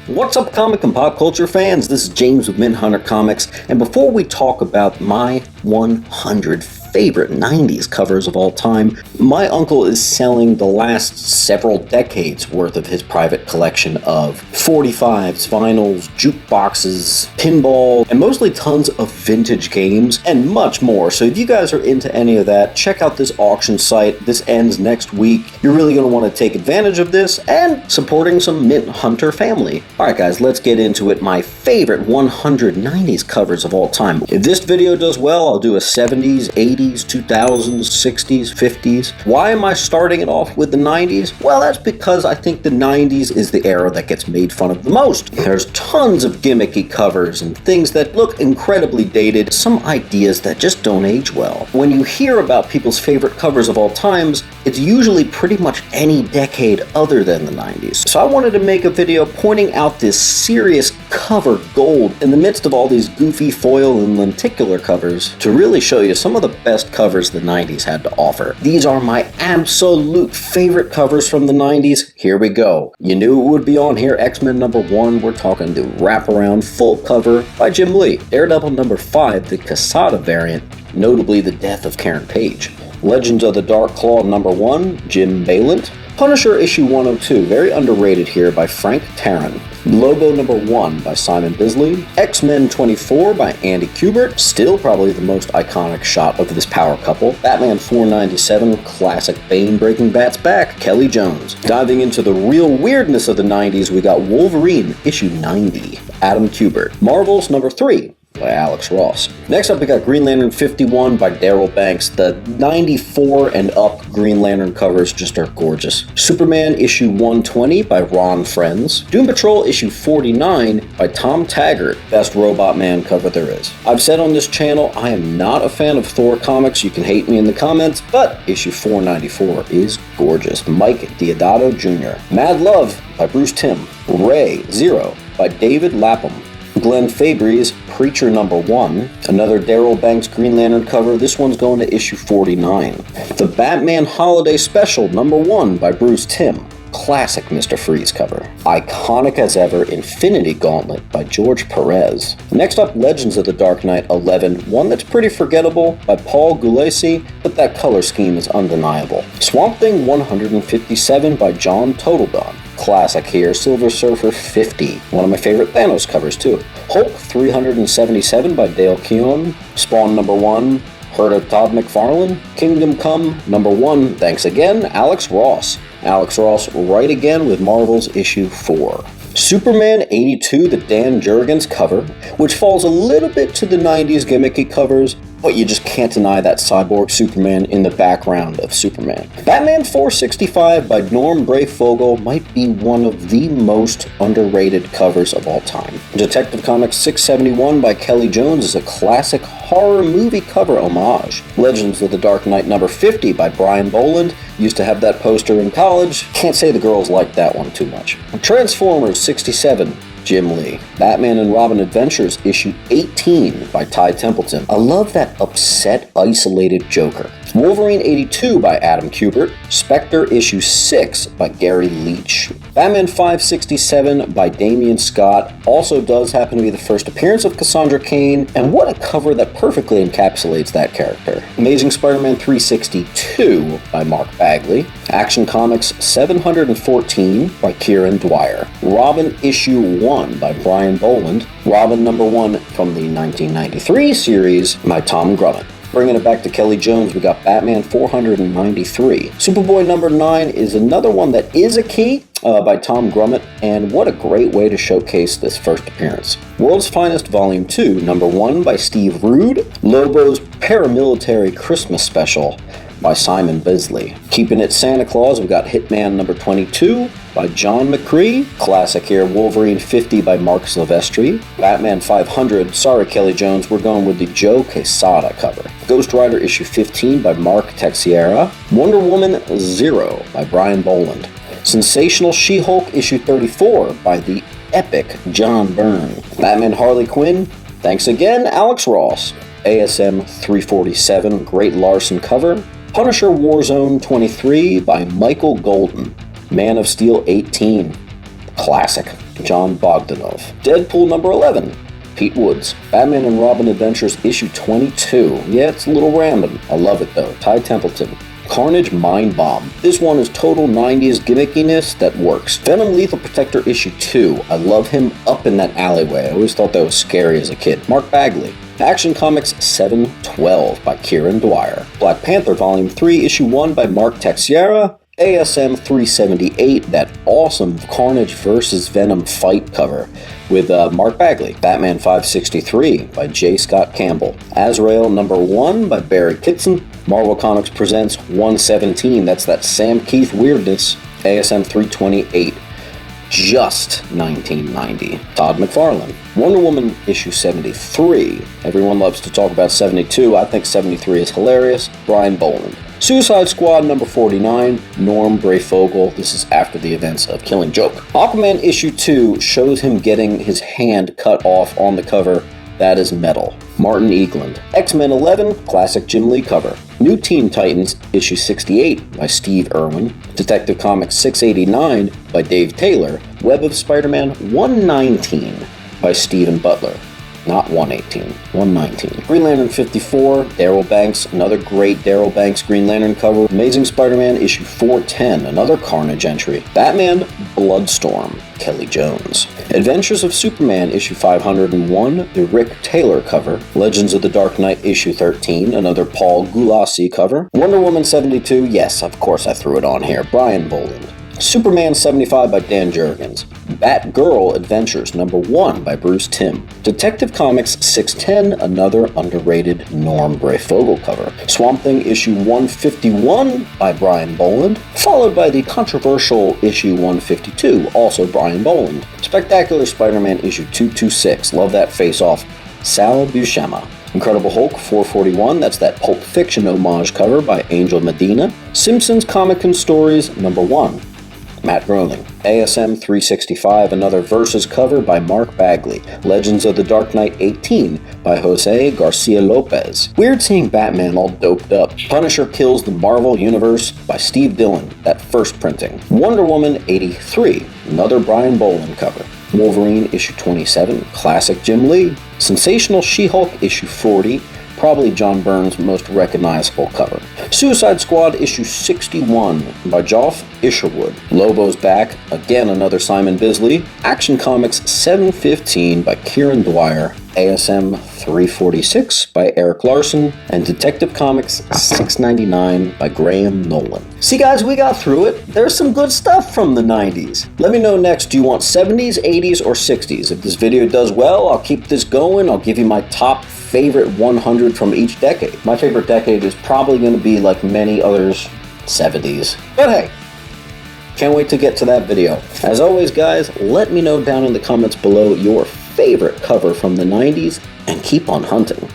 What's up, comic and pop culture fans? This is James with Mint Hunter Comics, and before we talk about my 100 favorite 90s covers of all time, my uncle is selling the last several decades worth of his private collection of 45s, vinyls, jukeboxes, pinball, and mostly tons of vintage games, and much more. So if you guys are into any of that, check out this auction site. This ends next week. You're really going to want to take advantage of this and supporting some Mint Hunter family. Alright guys, let's get into it. My favorite 100 90s covers of all time. If this video does well, I'll do a 70s, 80s, 2000s, 60s, 50s. Why am I starting it off with the 90s? Well, that's because I think the 90s is the era that gets made fun of the most. There's tons of gimmicky covers and things that look incredibly dated, some ideas that just don't age well. When you hear about people's favorite covers of all times, it's usually pretty much any decade other than the 90s. So I wanted to make a video pointing out this serious cover gold in the midst of all these goofy foil and lenticular covers to really show you some of the best covers the 90s had to offer. These are my absolute favorite covers from the 90s. Here we go. You knew it would be on here. X-Men #1, we're talking the wraparound full cover by Jim Lee. Daredevil #5, the Quesada variant, notably the death of Karen Page. Legends of the Dark Claw #1, Jim Balint. Punisher issue 102, very underrated here, by Frank Tarrant. Lobo #1 by Simon Bisley. X-Men 24 by Andy Kubert, still probably the most iconic shot of this power couple. Batman 497, classic Bane breaking Bat's back, Kelly Jones. Diving into the real weirdness of the 90s, we got Wolverine issue 90, Adam Kubert. Marvels #3 by Alex Ross. Next up, we got Green Lantern 51 by Daryl Banks. The 94 and up Green Lantern covers just are gorgeous. Superman issue 120 by Ron Frenz. Doom Patrol issue 49 by Tom Taggart. Best Robot Man cover there is. I've said on this channel, I am not a fan of Thor comics. You can hate me in the comments, but issue 494 is gorgeous. Mike Deodato Jr. Mad Love by Bruce Timm. Ray Zero by David Lapham. Glenn Fabry's Preacher #1, another Daryl Banks Green Lantern cover. This one's going to issue 49. The Batman Holiday Special #1 by Bruce Timm. Classic Mr. Freeze cover. Iconic as ever, Infinity Gauntlet by George Perez. Next up, Legends of the Dark Knight 11, one that's pretty forgettable, by Paul Gulacy, but that color scheme is undeniable. Swamp Thing 157 by John Toteldon. Classic here. Silver Surfer 50, one of my favorite Thanos covers too. Hulk 377 by Dale Keown. Spawn #1, heard of Todd McFarlane? Kingdom Come #1, thanks again, Alex Ross. Alex Ross right again with Marvel's issue 4. Superman 82, the Dan Jurgens cover, which falls a little bit to the 90s gimmicky covers, but you just can't deny that cyborg Superman in the background of Superman. Batman 465 by Norm Breyfogle might be one of the most underrated covers of all time. Detective Comics 671 by Kelly Jones is a classic horror movie cover homage. Legends of the Dark Knight #50 by Brian Boland. Used to have that poster in college. Can't say the girls liked that one too much. Transformers 67. Jim Lee. Batman and Robin Adventures issue 18 by Ty Templeton. I love that upset, isolated Joker. Wolverine 82 by Adam Kubert. Spectre issue 6 by Gary Leach. Batman 567 by Damian Scott also does happen to be the first appearance of Cassandra Cain, and what a cover that perfectly encapsulates that character. Amazing Spider-Man 362 by Mark Bagley. Action Comics 714 by Kieran Dwyer. Robin issue 1 by Brian Boland. Robin #1 from the 1993 series by Tom Grummett. Bringing it back to Kelly Jones, we got Batman 493. Superboy #9 is another one that is a key by Tom Grummett, and what a great way to showcase this first appearance. World's Finest Volume 2, #1 by Steve Rude. Lobo's Paramilitary Christmas Special by Simon Bisley. Keeping it Santa Claus, we got Hitman #22 by John McCree. Classic here, Wolverine 50 by Mark Silvestri. Batman 500, sorry Kelly Jones, we're going with the Joe Quesada cover. Ghost Rider issue 15 by Mark Texiera. Wonder Woman 0 by Brian Boland. Sensational She-Hulk issue 34 by the epic John Byrne. Batman Harley Quinn, thanks again, Alex Ross. ASM 347, great Larson cover. Punisher Warzone 23 by Michael Golden. Man of Steel 18, classic. John Bogdanov. Deadpool number 11, Pete Woods. Batman and Robin Adventures issue 22. Yeah, it's a little random. I love it though. Ty Templeton. Carnage Mind Bomb. This one is total 90s gimmickiness that works. Venom Lethal Protector issue 2. I love him up in that alleyway. I always thought that was scary as a kid. Mark Bagley. Action Comics 712 by Kieran Dwyer. Black Panther Volume 3 issue 1 by Mark Texeira. ASM 378, that awesome Carnage vs. Venom fight cover with Mark Bagley. Batman 563 by J. Scott Campbell. Azrael number 1 by Barry Kitson. Marvel Comics presents 117, that's that Sam Keith weirdness. ASM 328. Just 1990. Todd McFarlane. Wonder Woman issue 73. Everyone loves to talk about 72. I think 73 is hilarious. Brian Boland. Suicide Squad number 49, Norm Breyfogle. This is after the events of Killing Joke. Aquaman issue 2 shows him getting his hand cut off on the cover. That is metal. Martin Eagland. X-Men 11, classic Jim Lee cover. New Teen Titans issue 68 by Steve Irwin. Detective Comics 689 by Dave Taylor. Web of Spider-Man 119 by Stephen Butler. Not 118, 119. Green Lantern 54, Darryl Banks, another great Darryl Banks Green Lantern cover. Amazing Spider-Man issue 410, another Carnage entry. Batman Bloodstorm, Kelly Jones. Adventures of Superman issue 501, the Rick Taylor cover. Legends of the Dark Knight issue 13, another Paul Gulacy cover. Wonder Woman 72, yes, of course I threw it on here, Brian Boland. Superman 75 by Dan Jurgens. Batgirl Adventures number 1 by Bruce Timm. Detective Comics 610, another underrated Norm Breyfogle cover. Swamp Thing issue 151 by Brian Boland, followed by the controversial issue 152, also Brian Boland. Spectacular Spider-Man issue 226, love that face-off, Sal Buscema. Incredible Hulk 441, that's that Pulp Fiction homage cover by Angel Medina. Simpsons Comic and Stories number 1. Matt Groening. ASM 365, another Versus cover by Mark Bagley. Legends of the Dark Knight 18 by Jose Garcia Lopez. Weird seeing Batman all doped up. Punisher Kills the Marvel Universe by Steve Dillon, that first printing. Wonder Woman 83, another Brian Boland cover. Wolverine issue 27, classic Jim Lee. Sensational She-Hulk issue 40, probably John Byrne's most recognizable cover. Suicide Squad issue 61 by Joff Isherwood. Lobo's Back, again another Simon Bisley. Action Comics 715 by Kieran Dwyer. ASM 346 by Eric Larson. And Detective Comics 699 by Graham Nolan. See guys, we got through it. There's some good stuff from the 90s. Let me know next, do you want 70s, 80s, or 60s? If this video does well, I'll keep this going. I'll give you my top favorite 100 from each decade. My favorite decade is probably going to be, like many others, 70s. But hey, can't wait to get to that video. As always guys, let me know down in the comments below your favorite cover from the 90s, and keep on hunting.